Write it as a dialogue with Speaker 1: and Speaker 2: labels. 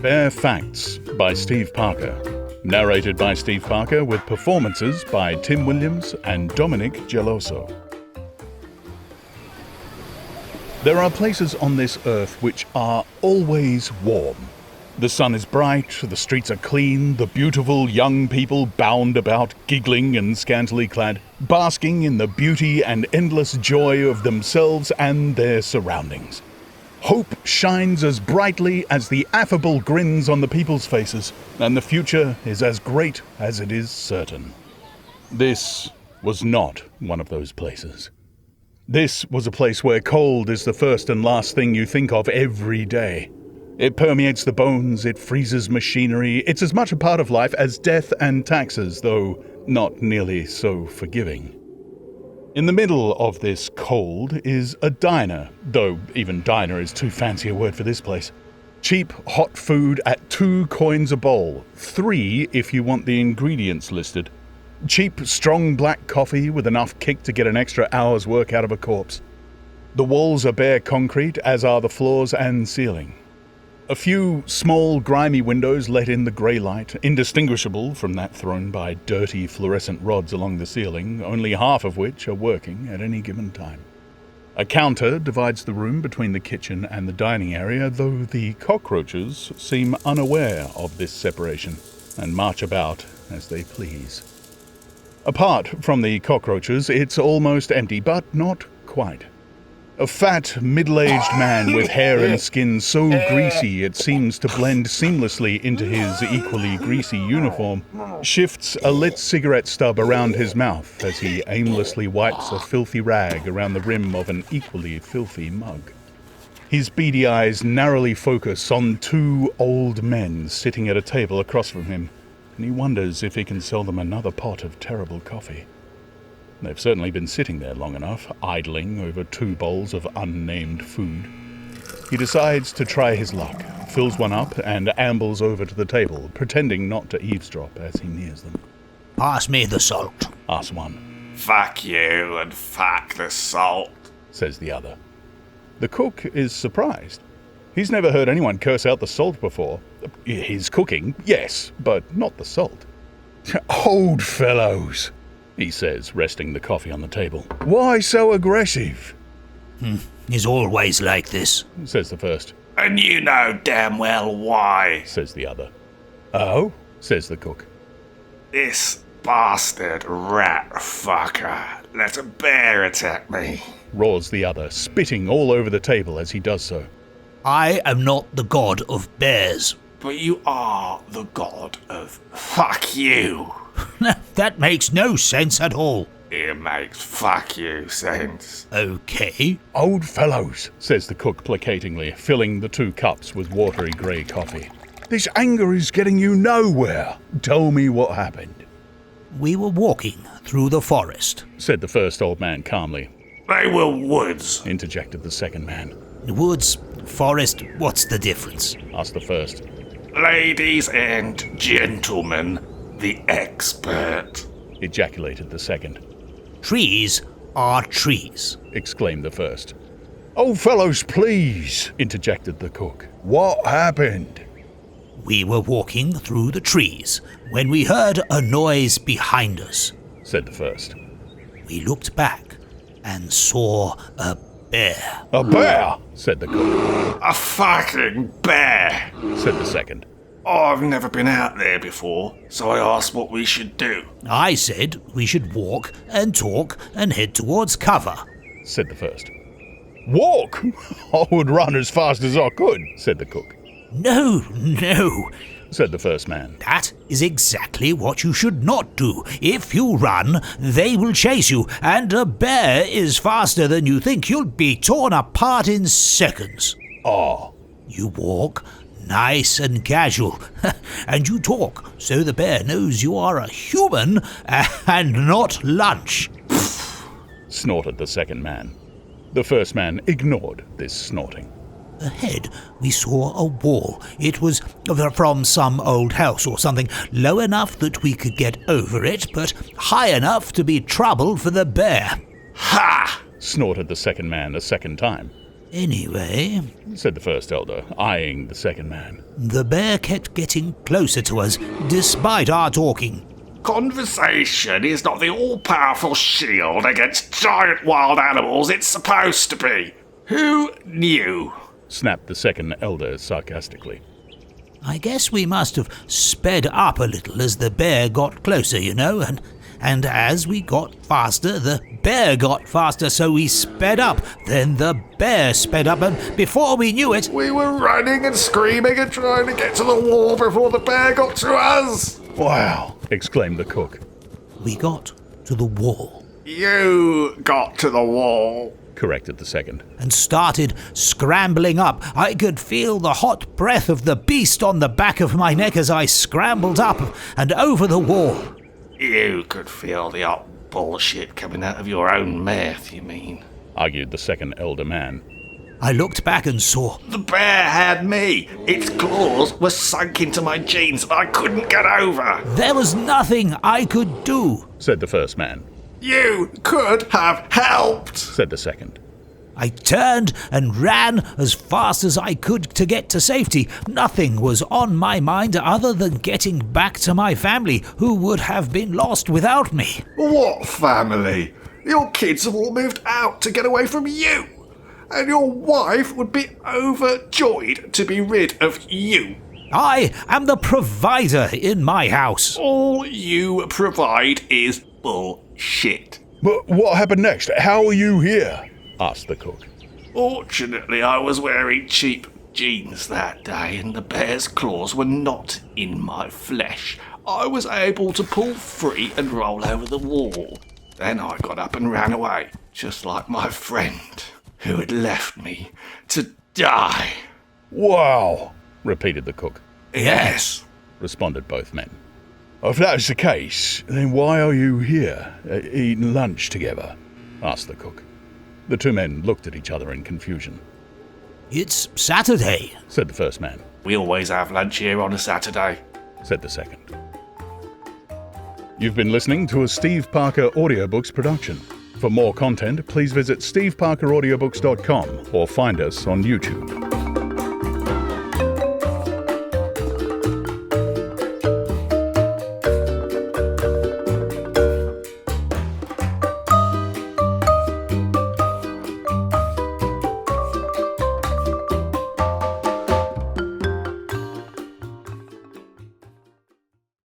Speaker 1: Bear Facts by Steve Parker. Narrated by Steve Parker with performances by Tim Williams and Dominic Geloso. There are places on this earth which are always warm. The sun is bright, the streets are clean, the beautiful young people bound about, giggling and scantily clad, basking in the beauty and endless joy of themselves and their surroundings. Hope shines as brightly as the affable grins on the people's faces, and the future is as great as it is certain. This was not one of those places. This was a place where cold is the first and last thing you think of every day. It permeates the bones, it freezes machinery, it's as much a part of life as death and taxes, though not nearly so forgiving. In the middle of this cold is a diner, though even diner is too fancy a word for this place. Cheap, hot food at 2 coins a bowl, 3 if you want the ingredients listed. Cheap, strong black coffee with enough kick to get an extra hour's work out of a corpse. The walls are bare concrete, as are the floors and ceiling. A few small, grimy windows let in the grey light, indistinguishable from that thrown by dirty fluorescent rods along the ceiling, only half of which are working at any given time. A counter divides the room between the kitchen and the dining area, though the cockroaches seem unaware of this separation and march about as they please. Apart from the cockroaches, it's almost empty, but not quite. A fat, middle-aged man with hair and skin so greasy it seems to blend seamlessly into his equally greasy uniform shifts a lit cigarette stub around his mouth as he aimlessly wipes a filthy rag around the rim of an equally filthy mug. His beady eyes narrowly focus on 2 old men sitting at a table across from him, and he wonders if he can sell them another pot of terrible coffee. They've certainly been sitting there long enough, idling over 2 bowls of unnamed food. He decides to try his luck, fills one up, and ambles over to the table, pretending not to eavesdrop as he nears them.
Speaker 2: "Pass me the salt,"
Speaker 1: asks one.
Speaker 3: "Fuck you and fuck the salt,"
Speaker 1: says the other. The cook is surprised. He's never heard anyone curse out the salt before. His cooking, yes, but not the salt. "Old fellows," he says, resting the coffee on the table. "Why so aggressive?"
Speaker 2: "He's always like this,"
Speaker 1: says the first.
Speaker 3: "And you know damn well why,"
Speaker 1: says the other. "Oh?" says the cook.
Speaker 3: "This bastard rat fucker let a bear attack me,"
Speaker 1: roars the other, spitting all over the table as he does so.
Speaker 2: "I am not the god of bears."
Speaker 3: "But you are the god of fuck you."
Speaker 2: That makes no sense at all.
Speaker 3: "It makes fuck you sense."
Speaker 2: Okay.
Speaker 1: "Old fellows," says the cook placatingly, filling the 2 cups with watery grey coffee. "This anger is getting you nowhere. Tell me what happened."
Speaker 2: "We were walking through the forest,"
Speaker 1: said the first old man calmly.
Speaker 3: "They were woods,"
Speaker 1: interjected the second man.
Speaker 2: "Woods, forest, what's the difference?"
Speaker 1: asked the first.
Speaker 3: "Ladies and gentlemen, the expert,"
Speaker 1: ejaculated the second.
Speaker 2: "Trees are trees,"
Speaker 1: exclaimed the first. "Old fellows, please," interjected the cook. "What happened?"
Speaker 2: "We were walking through the trees when we heard a noise behind us,"
Speaker 1: said the first.
Speaker 2: "We looked back and saw a bear."
Speaker 1: "A bear?" said the cook.
Speaker 3: "A fucking bear,"
Speaker 1: said the second.
Speaker 3: "I've never been out there before, so I asked what we should do."
Speaker 2: "I said we should walk and talk and head towards cover,"
Speaker 1: said the first. "Walk? I would run as fast as I could," said the cook.
Speaker 2: No,
Speaker 1: said the first man.
Speaker 2: "That is exactly what you should not do. If you run, they will chase you, and a bear is faster than you think. You'll be torn apart in seconds."
Speaker 1: "Ah."
Speaker 2: "You walk nice and casual, and you talk so the bear knows you are a human and not lunch,"
Speaker 1: snorted the second man. The first man ignored this snorting.
Speaker 2: "Ahead, we saw a wall. It was from some old house or something, low enough that we could get over it, but high enough to be trouble for the bear."
Speaker 3: "Ha!"
Speaker 1: snorted the second man a second time.
Speaker 2: Anyway,
Speaker 1: said the first elder, eyeing the second man.
Speaker 2: the bear kept getting closer to us, despite our talking.
Speaker 3: Conversation is not the all-powerful shield against giant wild animals it's supposed to be. Who knew?
Speaker 1: Snapped the second elder sarcastically.
Speaker 2: I guess we must have sped up a little as the bear got closer, and as we got faster, the bear got faster, so we sped up. Then the bear sped up, and before we knew it,
Speaker 3: We were running and screaming and trying to get to the wall before the bear got to us.
Speaker 1: Wow! Exclaimed the cook.
Speaker 2: we got to the wall
Speaker 3: You got to the wall.
Speaker 1: Corrected the second.
Speaker 2: and started scrambling up. I could feel the hot breath of the beast on the back of my neck as I scrambled up and over the wall.
Speaker 3: You could feel the hot bullshit coming out of your own mouth, you mean?
Speaker 1: Argued the second elder man.
Speaker 2: I looked back and saw
Speaker 3: The bear had me. Its claws were sunk into my jeans and I couldn't get over.
Speaker 2: there was nothing I could do.
Speaker 1: Said the first man.
Speaker 3: You could have helped.
Speaker 1: Said the second.
Speaker 2: I turned and ran as fast as I could to get to safety. Nothing was on my mind other than getting back to my family, who would have been lost without me.
Speaker 3: What family? Your kids have all moved out to get away from you. And your wife would be overjoyed to be rid of you.
Speaker 2: I am the provider in my house.
Speaker 3: All you provide is bullshit.
Speaker 1: But what happened next? How are you here? Asked the cook.
Speaker 3: Fortunately, I was wearing cheap jeans that day and the bear's claws were not in my flesh. I was able to pull free and roll over the wall. Then I got up and ran away, just like my friend, who had left me to die.
Speaker 1: Wow! Repeated the cook.
Speaker 3: Yes.
Speaker 1: Responded both men. If that is the case, then why are you here, eating lunch together? Asked the cook. The two men looked at each other in confusion.
Speaker 2: It's Saturday.
Speaker 1: Said the first man.
Speaker 3: We always have lunch here on a Saturday.
Speaker 1: Said the second. You've been listening to a Steve Parker Audiobooks production. For more content, please visit steveparkeraudiobooks.com or find us on YouTube.